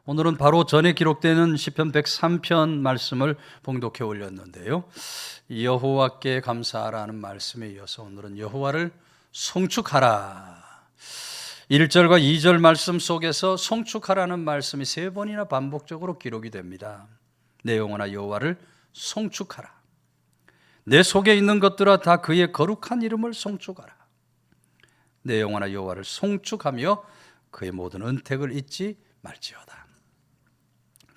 오늘은 바로 전에 기록되는 시편 103편 말씀을 봉독해 올렸는데요. 여호와께 감사하라는 말씀에 이어서 오늘은 여호와를 송축하라. 1절과 2절 말씀 속에서 송축하라는 말씀이 3번이나 반복적으로 기록이 됩니다. 내 영혼아 여호와를 송축하라. 내 속에 있는 것들아 다 그의 거룩한 이름을 송축하라. 내 영혼아 여호와를 송축하며 그의 모든 은택을 잊지 말지어다.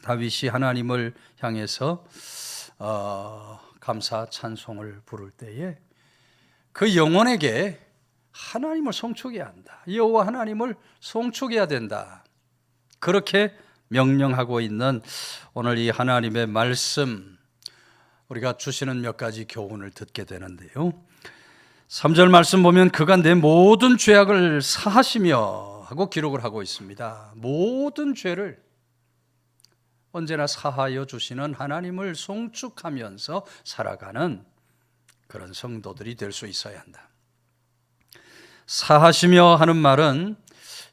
다윗이 하나님을 향해서 감사 찬송을 부를 때에 그 영혼에게 하나님을 송축해야 한다. 여호와 하나님을 송축해야 된다. 그렇게 명령하고 있는 오늘 이 하나님의 말씀, 우리가 주시는 몇 가지 교훈을 듣게 되는데요. 3절 말씀 보면 그가 내 모든 죄악을 사하시며 하고 기록을 하고 있습니다. 모든 죄를 언제나 사하여 주시는 하나님을 송축하면서 살아가는 그런 성도들이 될 수 있어야 한다. 사하시며 하는 말은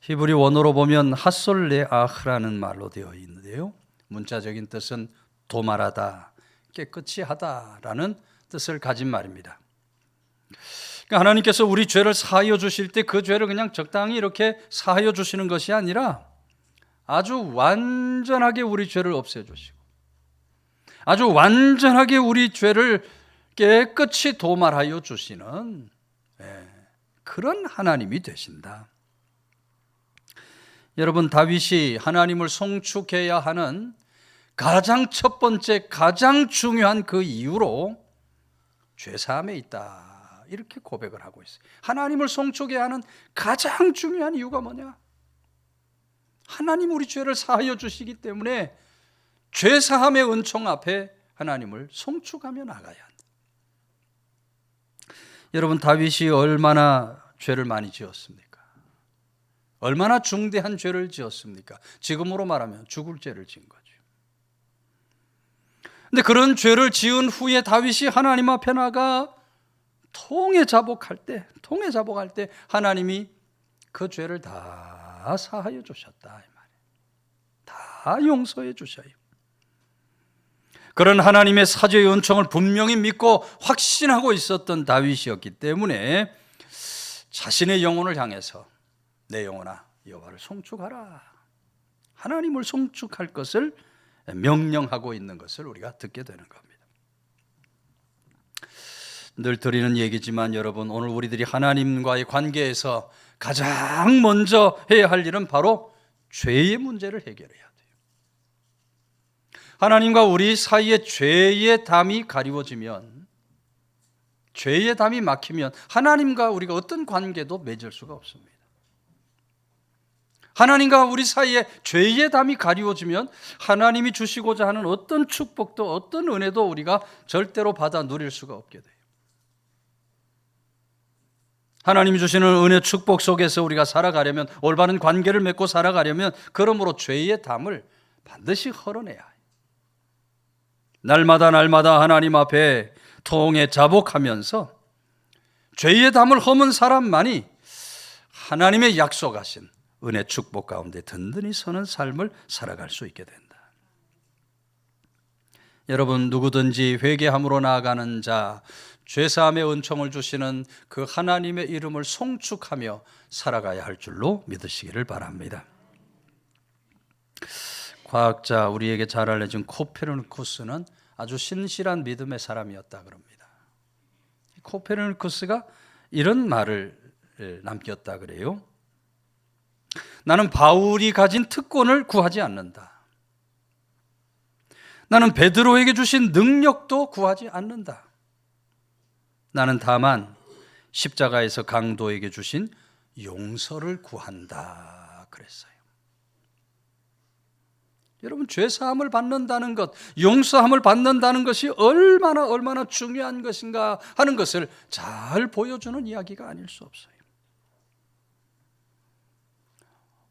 히브리 원어로 보면 하솔레아흐라는 말로 되어 있는데요. 문자적인 뜻은 도말하다, 깨끗이 하다라는 뜻을 가진 말입니다. 그러니까 하나님께서 우리 죄를 사하여 주실 때 그 죄를 그냥 적당히 이렇게 사하여 주시는 것이 아니라 아주 완전하게 우리 죄를 없애주시고 아주 완전하게 우리 죄를 깨끗이 도말하여 주시는 그런 하나님이 되신다. 여러분, 다윗이 하나님을 송축해야 하는 가장 첫 번째, 가장 중요한 그 이유로 죄사함에 있다, 이렇게 고백을 하고 있어요. 하나님을 송축해야 하는 가장 중요한 이유가 뭐냐? 하나님 우리 죄를 사하여 주시기 때문에 죄사함의 은총 앞에 하나님을 송축하며 나가야 한다. 여러분, 다윗이 얼마나 죄를 많이 지었습니까? 얼마나 중대한 죄를 지었습니까? 지금으로 말하면 죽을 죄를 지은 거죠. 근데 그런 죄를 지은 후에 다윗이 하나님 앞에 나가 통회 자복할 때 하나님이 그 죄를 다 사하여 주셨다, 이 말이에요. 다 용서해 주셔요. 그런 하나님의 사죄의 은총을 분명히 믿고 확신하고 있었던 다윗이었기 때문에 자신의 영혼을 향해서 내 영혼아 여호와를 송축하라, 하나님을 송축할 것을 명령하고 있는 것을 우리가 듣게 되는 겁니다. 늘 드리는 얘기지만 여러분, 오늘 우리들이 하나님과의 관계에서 가장 먼저 해야 할 일은 바로 죄의 문제를 해결해야 돼요. 하나님과 우리 사이에 죄의 담이 가리워지면, 죄의 담이 막히면 하나님과 우리가 어떤 관계도 맺을 수가 없습니다. 하나님과 우리 사이에 죄의 담이 가리워지면 하나님이 주시고자 하는 어떤 축복도 어떤 은혜도 우리가 절대로 받아 누릴 수가 없게 돼요. 하나님이 주시는 은혜 축복 속에서 우리가 살아가려면, 올바른 관계를 맺고 살아가려면 그러므로 죄의 담을 반드시 헐어내야 해요. 날마다 하나님 앞에 통해 자복하면서 죄의 담을 허문 사람만이 하나님의 약속하신 은혜 축복 가운데 든든히 서는 삶을 살아갈 수 있게 된다. 여러분, 누구든지 회개함으로 나아가는 자, 죄사함의 은총을 주시는 그 하나님의 이름을 송축하며 살아가야 할 줄로 믿으시기를 바랍니다. 과학자, 우리에게 잘 알려진 코페르니쿠스는 아주 신실한 믿음의 사람이었다 그럽니다. 코페르니쿠스가 이런 말을 남겼다 그래요. 나는 바울이 가진 특권을 구하지 않는다. 나는 베드로에게 주신 능력도 구하지 않는다. 나는 다만 십자가에서 강도에게 주신 용서를 구한다 그랬어요. 여러분, 죄사함을 받는다는 것, 용서함을 받는다는 것이 얼마나 중요한 것인가 하는 것을 잘 보여주는 이야기가 아닐 수 없어요.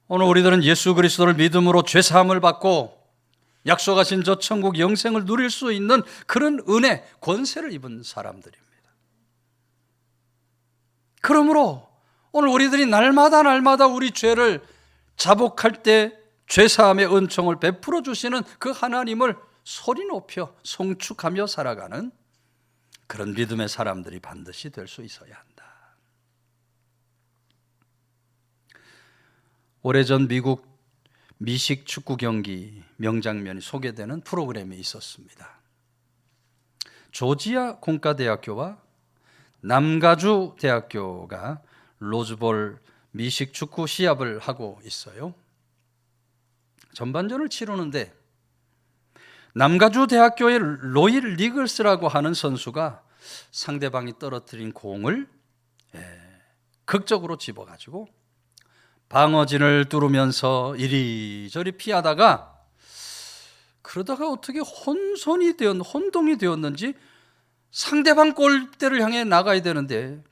오늘 우리들은 예수 그리스도를 믿음으로 죄사함을 받고 약속하신 저 천국 영생을 누릴 수 있는 그런 은혜, 권세를 입은 사람들입니다. 그러므로 오늘 우리들이 날마다 우리 죄를 자복할 때 죄사함의 은총을 베풀어 주시는 그 하나님을 소리 높여 송축하며 살아가는 그런 믿음의 사람들이 반드시 될 수 있어야 한다. 오래전 미국 미식 축구 경기 명장면이 소개되는 프로그램이 있었습니다. 조지아 공과대학교와 남가주 대학교가 로즈볼 미식 축구 시합을 하고 있어요. 전반전을 치르는데 남가주 대학교의 로이 리글스라고 하는 선수가 상대방이 떨어뜨린 공을 극적으로 집어가지고 방어진을 뚫으면서 이리저리 피하다가 그러다가 어떻게 혼동이 되었는지 상대방 골대를 향해 나가야 되는데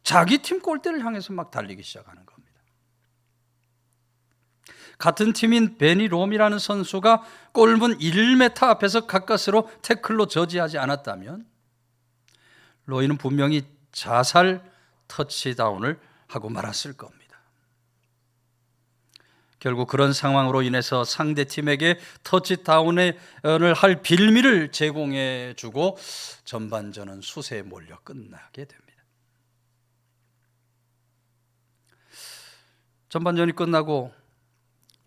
자기 팀 골대를 향해서 막 달리기 시작하는 겁니다. 같은 팀인 베니 롬이라는 선수가 골문 1m 앞에서 가까스로 태클로 저지하지 않았다면 로이는 분명히 자살 터치다운을 하고 말았을 겁니다. 결국 그런 상황으로 인해서 상대팀에게 터치다운을 할 빌미를 제공해 주고 전반전은 수세에 몰려 끝나게 됩니다. 전반전이 끝나고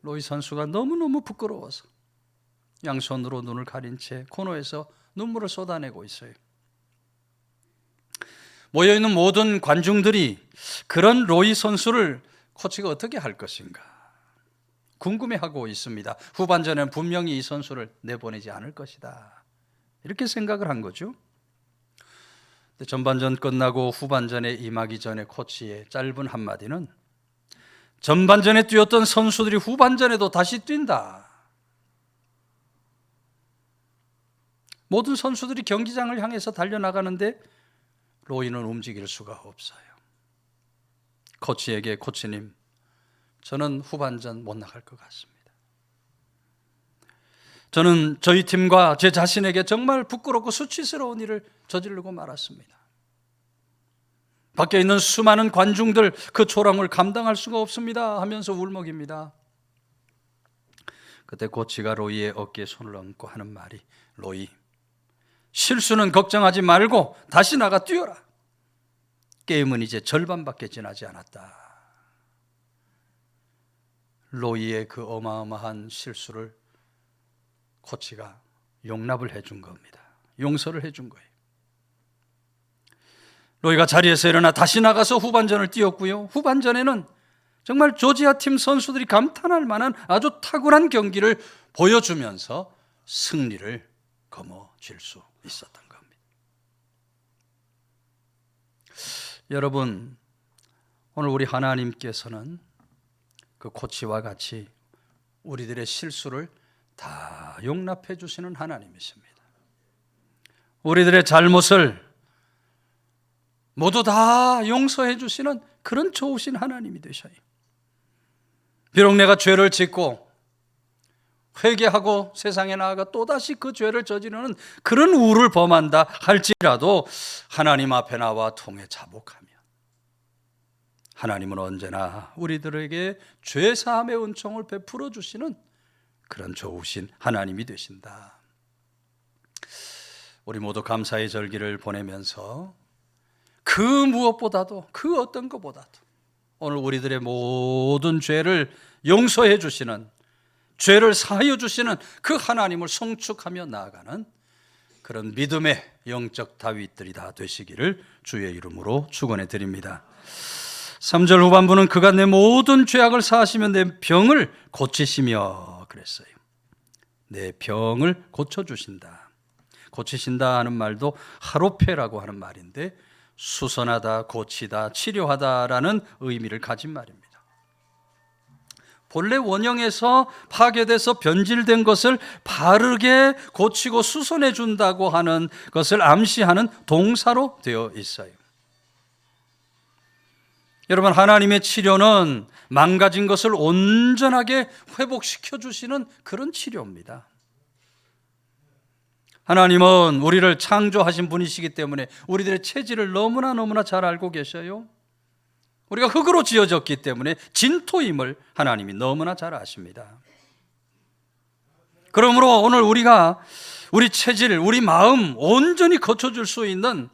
로이 선수가 너무너무 부끄러워서 양손으로 눈을 가린 채 코너에서 눈물을 쏟아내고 있어요. 모여있는 모든 관중들이 그런 로이 선수를 코치가 어떻게 할 것인가 궁금해하고 있습니다. 후반전에는 분명히 이 선수를 내보내지 않을 것이다, 이렇게 생각을 한 거죠. 전반전 끝나고 후반전에 임하기 전에 코치의 짧은 한마디는 전반전에 뛰었던 선수들이 후반전에도 다시 뛴다. 모든 선수들이 경기장을 향해서 달려나가는데 로이는 움직일 수가 없어요. 코치에게 코치님, 저는 후반전 못 나갈 것 같습니다. 저는 저희 팀과 제 자신에게 정말 부끄럽고 수치스러운 일을 저지르고 말았습니다. 밖에 있는 수많은 관중들 그 초람을 감당할 수가 없습니다 하면서 울먹입니다. 그때 코치가 로이의 어깨에 손을 얹고 하는 말이, 로이, 실수는 걱정하지 말고 다시 나가 뛰어라. 게임은 이제 절반밖에 지나지 않았다. 로이의 그 어마어마한 실수를 코치가 용납을 해준 겁니다. 용서를 해준 거예요. 로이가 자리에서 일어나 다시 나가서 후반전을 뛰었고요. 후반전에는 정말 조지아 팀 선수들이 감탄할 만한 아주 탁월한 경기를 보여주면서 승리를 거머쥘 수 있었던 겁니다. 여러분, 오늘 우리 하나님께서는 그 코치와 같이 우리들의 실수를 다 용납해 주시는 하나님이십니다. 우리들의 잘못을 모두 다 용서해 주시는 그런 좋으신 하나님이 되셔요. 비록 내가 죄를 짓고 회개하고 세상에 나아가 또다시 그 죄를 저지르는 그런 우를 범한다 할지라도 하나님 앞에 나와 통해 자복하며 하나님은 언제나 우리들에게 죄사함의 은총을 베풀어 주시는 그런 좋으신 하나님이 되신다. 우리 모두 감사의 절기를 보내면서 그 무엇보다도, 그 어떤 것보다도 오늘 우리들의 모든 죄를 용서해 주시는, 죄를 사하여 주시는 그 하나님을 송축하며 나아가는 그런 믿음의 영적 다윗들이 다 되시기를 주의 이름으로 축원해 드립니다. 3절 후반부는 그가 내 모든 죄악을 사하시며 내 병을 고치시며 그랬어요. 내 병을 고쳐주신다. 고치신다 하는 말도 하로페라고 하는 말인데 수선하다, 고치다, 치료하다라는 의미를 가진 말입니다. 본래 원형에서 파괴돼서 변질된 것을 바르게 고치고 수선해 준다고 하는 것을 암시하는 동사로 되어 있어요. 여러분, 하나님의 치료는 망가진 것을 온전하게 회복시켜 주시는 그런 치료입니다. 하나님은 우리를 창조하신 분이시기 때문에 우리들의 체질을 너무나 잘 알고 계셔요. 우리가 흙으로 지어졌기 때문에 진토임을 하나님이 너무나 잘 아십니다. 그러므로 오늘 우리가 우리 체질, 우리 마음 온전히 고쳐줄 수 있는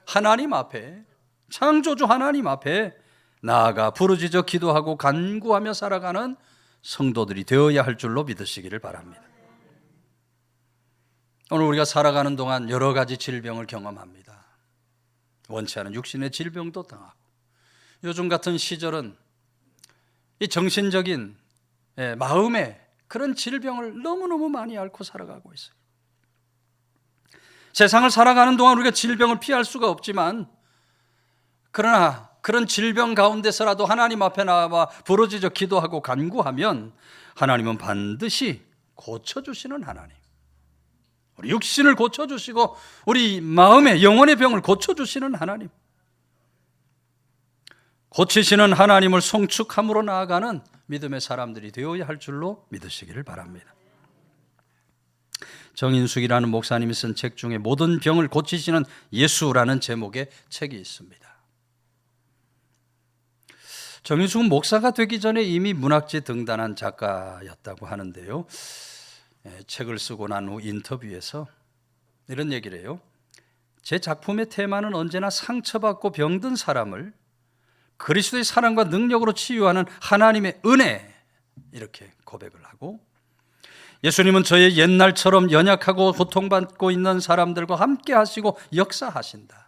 하나님 앞에, 창조주 하나님 앞에 나아가 부르짖어 기도하고 간구하며 살아가는 성도들이 되어야 할 줄로 믿으시기를 바랍니다. 오늘 우리가 살아가는 동안 여러 가지 질병을 경험합니다. 원치 않은 육신의 질병도 당하고, 요즘 같은 시절은 이 정신적인 마음의 그런 질병을 너무너무 많이 앓고 살아가고 있어요. 세상을 살아가는 동안 우리가 질병을 피할 수가 없지만, 그러나 그런 질병 가운데서라도 하나님 앞에 나와 부르짖어 기도하고 간구하면 하나님은 반드시 고쳐주시는 하나님, 우리 육신을 고쳐주시고 우리 마음의 영혼의 병을 고쳐주시는 하나님, 고치시는 하나님을 송축함으로 나아가는 믿음의 사람들이 되어야 할 줄로 믿으시기를 바랍니다. 정인숙이라는 목사님이 쓴 책 중에 모든 병을 고치시는 예수라는 제목의 책이 있습니다. 정인숙은 목사가 되기 전에 이미 문학지 등단한 작가였다고 하는데요, 책을 쓰고 난 후 인터뷰에서 이런 얘기를 해요. 제 작품의 테마는 언제나 상처받고 병든 사람을 그리스도의 사랑과 능력으로 치유하는 하나님의 은혜, 이렇게 고백을 하고, 예수님은 저의 옛날처럼 연약하고 고통받고 있는 사람들과 함께 하시고 역사하신다.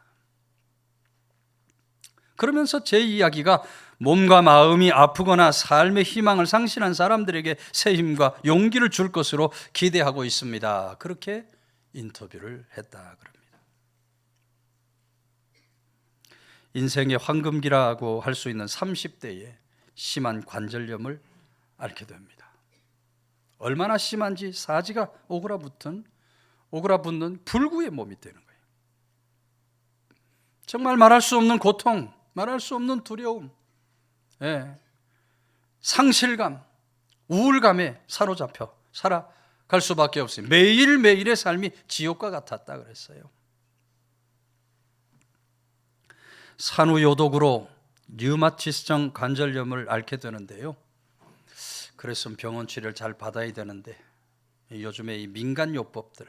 그러면서 제 이야기가 몸과 마음이 아프거나 삶의 희망을 상실한 사람들에게 새 힘과 용기를 줄 것으로 기대하고 있습니다. 그렇게 인터뷰를 했다 그럽니다. 인생의 황금기라고 할 수 있는 30대에 심한 관절염을 앓게 됩니다. 얼마나 심한지 사지가 오그라붙는 불구의 몸이 되는 거예요. 정말 말할 수 없는 고통, 말할 수 없는 두려움, 상실감, 우울감에 사로잡혀 살아갈 수밖에 없어요. 매일매일의 삶이 지옥과 같았다 그랬어요. 산후요독으로 류마티스성 관절염을 앓게 되는데요, 그래서 병원 치료를 잘 받아야 되는데 요즘에 이 민간요법들,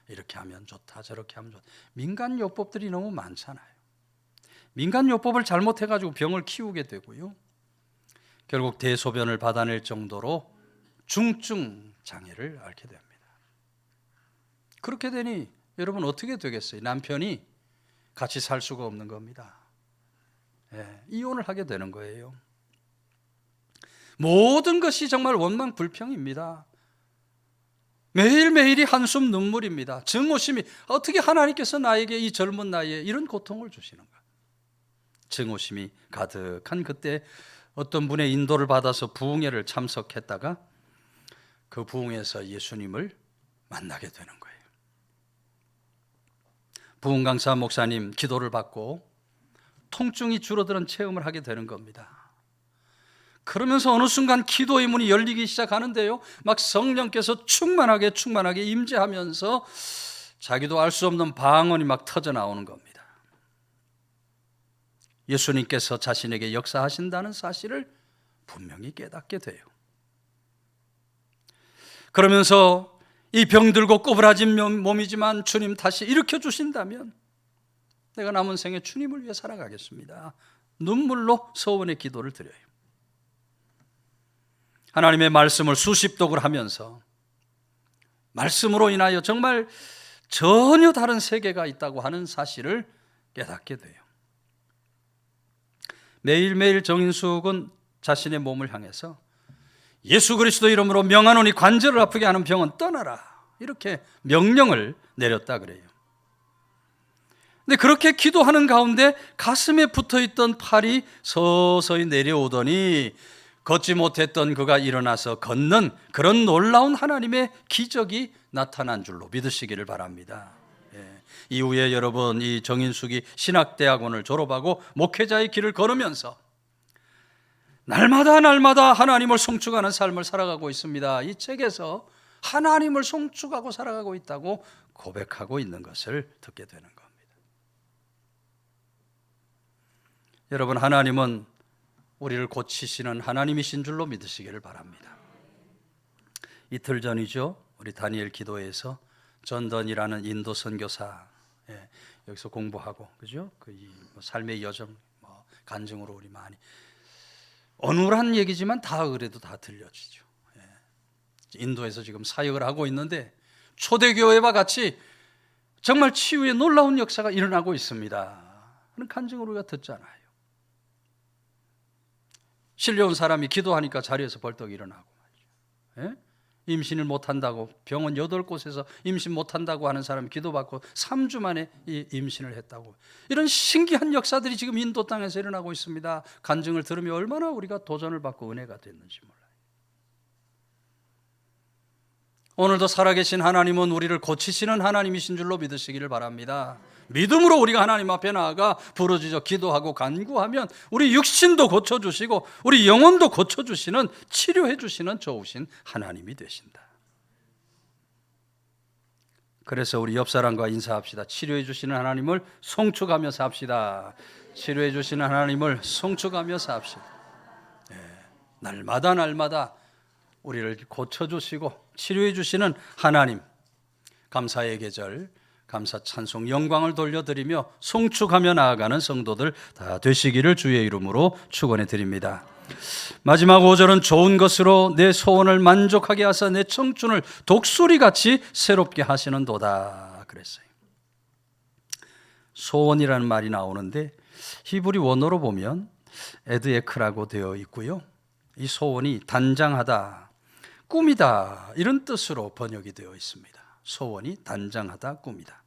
이렇게 하면 좋다 저렇게 하면 좋다, 민간요법들이 너무 많잖아요. 민간요법을 잘못해가지고 병을 키우게 되고요, 결국 대소변을 받아낼 정도로 중증 장애를 앓게 됩니다. 그렇게 되니 여러분 어떻게 되겠어요? 남편이 같이 살 수가 없는 겁니다. 이혼을 하게 되는 거예요. 모든 것이 정말 원망불평입니다. 매일매일이 한숨 눈물입니다. 증오심이, 어떻게 하나님께서 나에게 이 젊은 나이에 이런 고통을 주시는가? 증오심이 가득한 그때 어떤 분의 인도를 받아서 부흥회를 참석했다가 그 부흥회에서 예수님을 만나게 되는 거예요. 부흥강사 목사님 기도를 받고 통증이 줄어드는 체험을 하게 되는 겁니다. 그러면서 어느 순간 기도의 문이 열리기 시작하는데요, 막 성령께서 충만하게 임재하면서 자기도 알 수 없는 방언이 막 터져 나오는 겁니다. 예수님께서 자신에게 역사하신다는 사실을 분명히 깨닫게 돼요. 그러면서 이 병들고 꼬부라진 몸이지만 주님 다시 일으켜 주신다면 내가 남은 생에 주님을 위해 살아가겠습니다. 눈물로 서원의 기도를 드려요. 하나님의 말씀을 수십독을 하면서 말씀으로 인하여 정말 전혀 다른 세계가 있다고 하는 사실을 깨닫게 돼요. 매일매일 정인숙은 자신의 몸을 향해서 예수 그리스도 이름으로 명하노니 관절을 아프게 하는 병은 떠나라, 이렇게 명령을 내렸다 그래요. 근데 그렇게 기도하는 가운데 가슴에 붙어있던 팔이 서서히 내려오더니 걷지 못했던 그가 일어나서 걷는 그런 놀라운 하나님의 기적이 나타난 줄로 믿으시기를 바랍니다. 이후에 여러분, 이 정인숙이 신학대학원을 졸업하고 목회자의 길을 걸으면서 날마다 하나님을 송축하는 삶을 살아가고 있습니다. 이 책에서 하나님을 송축하고 살아가고 있다고 고백하고 있는 것을 듣게 되는 겁니다. 여러분, 하나님은 우리를 고치시는 하나님이신 줄로 믿으시기를 바랍니다. 이틀 전이죠. 우리 다니엘 기도회에서 전던이라는 인도 선교사, 여기서 공부하고, 그죠? 삶의 여정, 간증으로 우리 많이 어눌한 얘기지만 다 그래도 다 들려지죠. 인도에서 지금 사역을 하고 있는데 초대교회와 같이 정말 치유의 놀라운 역사가 일어나고 있습니다. 하는 간증을 우리가 듣잖아요. 실려온 사람이 기도하니까 자리에서 벌떡 일어나고 말이죠. 임신을 못한다고, 병원 8곳에서 임신 못한다고 하는 사람이 기도받고 3주 만에 이 임신을 했다고. 이런 신기한 역사들이 지금 인도 땅에서 일어나고 있습니다. 간증을 들으면 얼마나 우리가 도전을 받고 은혜가 됐는지 몰라요. 오늘도 살아계신 하나님은 우리를 고치시는 하나님이신 줄로 믿으시기를 바랍니다. 믿음으로 우리가 하나님 앞에 나아가 부르짖어 기도하고 간구하면 우리 육신도 고쳐주시고 우리 영혼도 고쳐주시는, 치료해 주시는 좋으신 하나님이 되신다. 그래서 우리 옆 사람과 인사합시다. 치료해 주시는 하나님을 송축하며 삽시다. 치료해 주시는 하나님을 송축하며 삽시다. 날마다 우리를 고쳐주시고 치료해 주시는 하나님, 감사의 계절, 감사 찬송 영광을 돌려드리며 송축하며 나아가는 성도들 다 되시기를 주의 이름으로 축원해 드립니다. 마지막 5절은 좋은 것으로 내 소원을 만족하게 하사 내 청춘을 독수리같이 새롭게 하시는도다 그랬어요. 소원이라는 말이 나오는데 히브리 원어로 보면 에드에크라고 되어 있고요. 이 소원이 단장하다, 꿈이다, 이런 뜻으로 번역이 되어 있습니다. 소원이 단장하다, 꿈이다.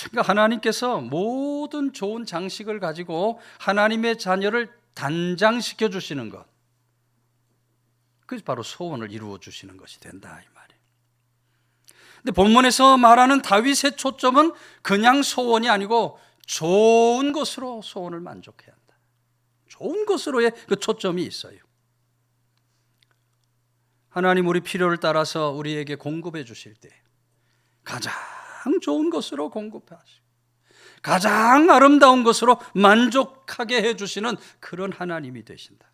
그러니까 하나님께서 모든 좋은 장식을 가지고 하나님의 자녀를 단장시켜 주시는 것, 그것이 바로 소원을 이루어 주시는 것이 된다, 이 말이에요. 근데 본문에서 말하는 다윗의 초점은 그냥 소원이 아니고 좋은 것으로 소원을 만족해야 한다. 좋은 것으로의 그 초점이 있어요. 하나님 우리 필요를 따라서 우리에게 공급해 주실 때 가장 좋은 것으로 공급하시고 가장 아름다운 것으로 만족하게 해주시는 그런 하나님이 되신다.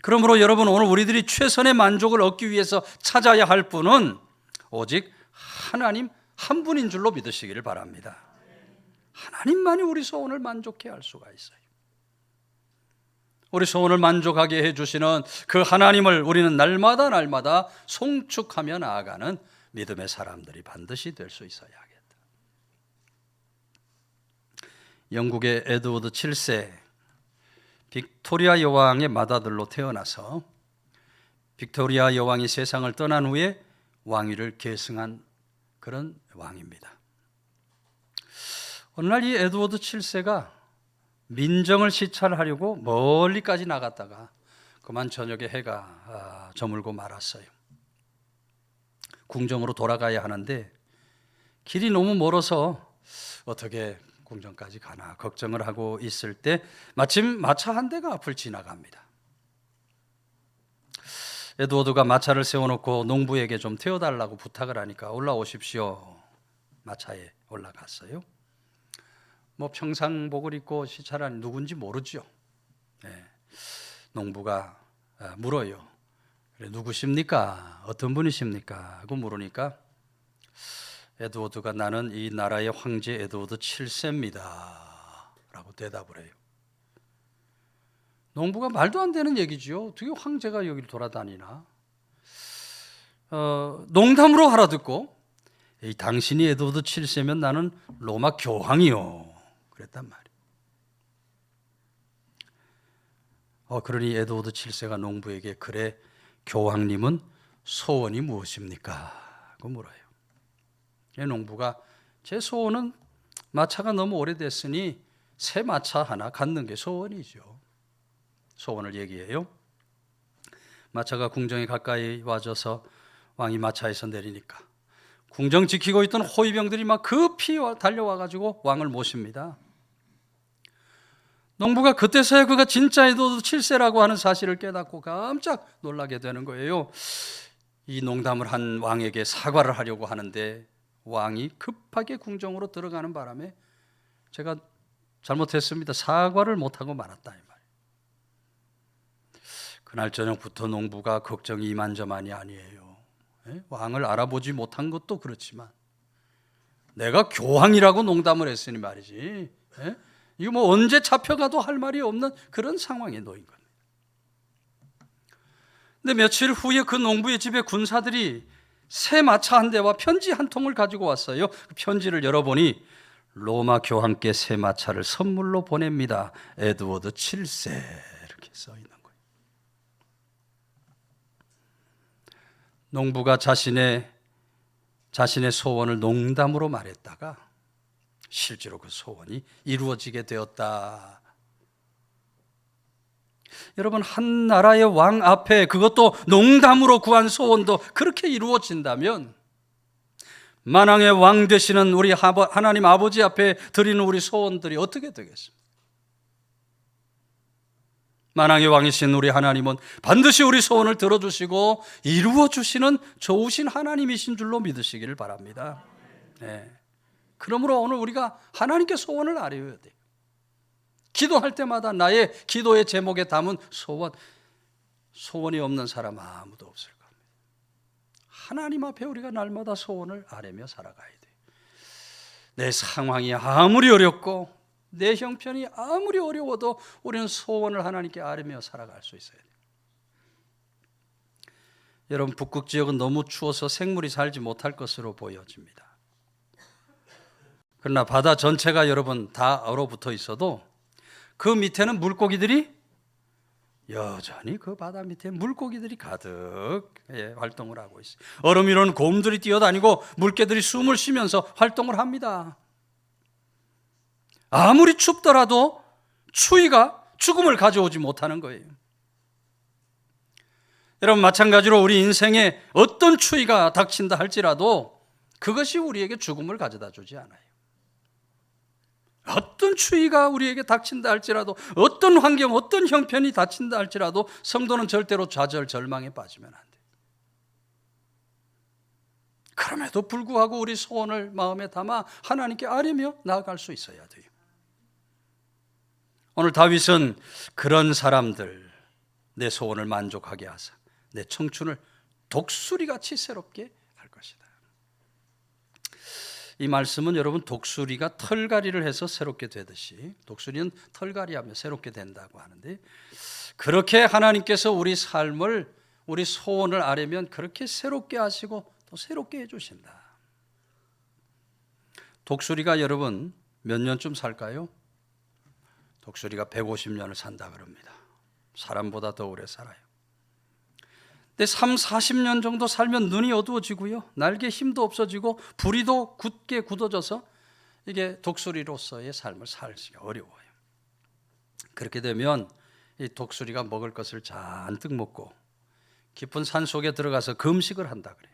그러므로 여러분, 오늘 우리들이 최선의 만족을 얻기 위해서 찾아야 할 분은 오직 하나님 한 분인 줄로 믿으시기를 바랍니다. 하나님만이 우리 소원을 만족해 할 수가 있어요. 우리 소원을 만족하게 해주시는 그 하나님을 우리는 날마다 송축하며 나아가는 믿음의 사람들이 반드시 될 수 있어야 하겠다. 영국의 에드워드 7세, 빅토리아 여왕의 맏아들로 태어나서 빅토리아 여왕이 세상을 떠난 후에 왕위를 계승한 그런 왕입니다. 어느 날 이 에드워드 7세가 민정을 시찰하려고 멀리까지 나갔다가 그만 저녁에 해가 저물고 말았어요. 궁정으로 돌아가야 하는데 길이 너무 멀어서 어떻게 궁정까지 가나 걱정을 하고 있을 때 마침 마차 한 대가 앞을 지나갑니다. 에드워드가 마차를 세워놓고 농부에게 좀 태워달라고 부탁을 하니까 올라오십시오. 마차에 올라갔어요. 평상복을 입고 시찰하는 누군지 모르죠. 농부가 물어요. 누구십니까? 어떤 분이십니까? 하고 물으니까 에드워드가 나는 이 나라의 황제 에드워드 7세입니다 라고 대답을 해요. 농부가 말도 안 되는 얘기죠. 어떻게 황제가 여기를 돌아다니나? 농담으로 알아듣고 당신이 에드워드 7세면 나는 로마 교황이요 그랬단 말이에요. 그러니 에드워드 7세가 농부에게 그래 교황님은 소원이 무엇입니까? 고 물어요. 농부가 제 소원은 마차가 너무 오래됐으니 새 마차 하나 갖는 게 소원이죠. 소원을 얘기해요. 마차가 궁정에 가까이 와져서 왕이 마차에서 내리니까 궁정 지키고 있던 호위병들이 막 급히 달려와가지고 왕을 모십니다. 농부가 그때서야 그가 진짜 에드워드 7세라고 하는 사실을 깨닫고 깜짝 놀라게 되는 거예요. 이 농담을 한 왕에게 사과를 하려고 하는데 왕이 급하게 궁정으로 들어가는 바람에 제가 잘못했습니다. 사과를 못하고 말았다 이 말이에요. 그날 저녁부터 농부가 걱정이 이만저만이 아니에요. 왕을 알아보지 못한 것도 그렇지만 내가 교황이라고 농담을 했으니 말이지, 이거 뭐 언제 잡혀가도 할 말이 없는 그런 상황에 놓인 겁니다. 근데 며칠 후에 그 농부의 집에 군사들이 새 마차 한 대와 편지 한 통을 가지고 왔어요. 그 편지를 열어보니 로마 교황께 새 마차를 선물로 보냅니다. 에드워드 7세 이렇게 써 있는 거예요. 농부가 자신의 소원을 농담으로 말했다가 실제로 그 소원이 이루어지게 되었다. 여러분, 한 나라의 왕 앞에 그것도 농담으로 구한 소원도 그렇게 이루어진다면 만왕의 왕 되시는 우리 하나님 아버지 앞에 드리는 우리 소원들이 어떻게 되겠습니까? 만왕의 왕이신 우리 하나님은 반드시 우리 소원을 들어주시고 이루어주시는 좋으신 하나님이신 줄로 믿으시기를 바랍니다. 그러므로 오늘 우리가 하나님께 소원을 아뢰어야 돼요. 기도할 때마다 나의 기도의 제목에 담은 소원이 없는 사람 아무도 없을 겁니다. 하나님 앞에 우리가 날마다 소원을 아뢰며 살아가야 돼요. 내 상황이 아무리 어렵고 내 형편이 아무리 어려워도 우리는 소원을 하나님께 아뢰며 살아갈 수 있어야 돼요. 여러분, 북극 지역은 너무 추워서 생물이 살지 못할 것으로 보여집니다. 그러나 바다 전체가 여러분 다 얼어붙어 있어도 그 밑에는 물고기들이 여전히 그 바다 밑에 물고기들이 가득 활동을 하고 있어요. 얼음 위로는 곰들이 뛰어다니고 물개들이 숨을 쉬면서 활동을 합니다. 아무리 춥더라도 추위가 죽음을 가져오지 못하는 거예요. 여러분, 마찬가지로 우리 인생에 어떤 추위가 닥친다 할지라도 그것이 우리에게 죽음을 가져다 주지 않아요. 어떤 추위가 우리에게 닥친다 할지라도, 어떤 환경, 어떤 형편이 닥친다 할지라도 성도는 절대로 좌절, 절망에 빠지면 안 돼요. 그럼에도 불구하고 우리 소원을 마음에 담아 하나님께 아뢰며 나아갈 수 있어야 돼요. 오늘 다윗은 그런 사람들, 내 소원을 만족하게 하사 내 청춘을 독수리같이 새롭게 할 것이다. 이 말씀은 여러분, 독수리가 털갈이를 해서 새롭게 되듯이, 독수리는 털갈이하며 새롭게 된다고 하는데, 그렇게 하나님께서 우리 삶을, 우리 소원을 아뢰면 그렇게 새롭게 하시고 또 새롭게 해주신다. 독수리가 여러분 몇 년쯤 살까요? 독수리가 150년을 산다 그럽니다. 사람보다 더 오래 살아요. 근데 40년 정도 살면 눈이 어두워지고요, 날개 힘도 없어지고 부리도 굳게 굳어져서 이게 독수리로서의 삶을 살기가 어려워요. 그렇게 되면 이 독수리가 먹을 것을 잔뜩 먹고 깊은 산 속에 들어가서 금식을 한다 그래요.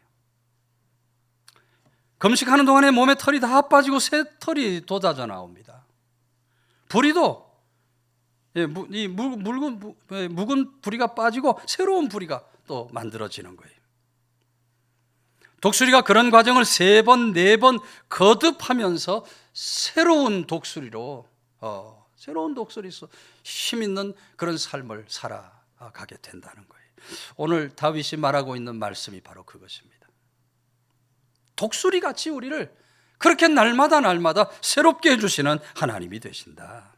금식하는 동안에 몸에 털이 다 빠지고 새 털이 돋아져 나옵니다. 부리도 이 묵은 부리가 빠지고 새로운 부리가 또 만들어지는 거예요. 독수리가 그런 과정을 3번, 4번 거듭하면서 새로운 독수리로 힘 있는 그런 삶을 살아가게 된다는 거예요. 오늘 다윗이 말하고 있는 말씀이 바로 그것입니다. 독수리같이 우리를 그렇게 날마다 새롭게 해주시는 하나님이 되신다.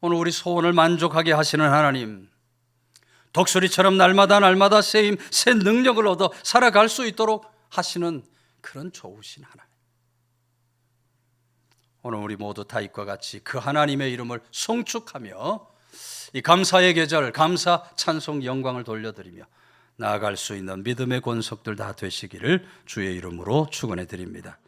오늘 우리 소원을 만족하게 하시는 하나님, 독수리처럼 날마다 새 힘, 새 능력을 얻어 살아갈 수 있도록 하시는 그런 좋으신 하나님. 오늘 우리 모두 다윗과 같이 그 하나님의 이름을 송축하며 이 감사의 계절, 감사, 찬송, 영광을 돌려드리며 나아갈 수 있는 믿음의 권속들 다 되시기를 주의 이름으로 축원해 드립니다.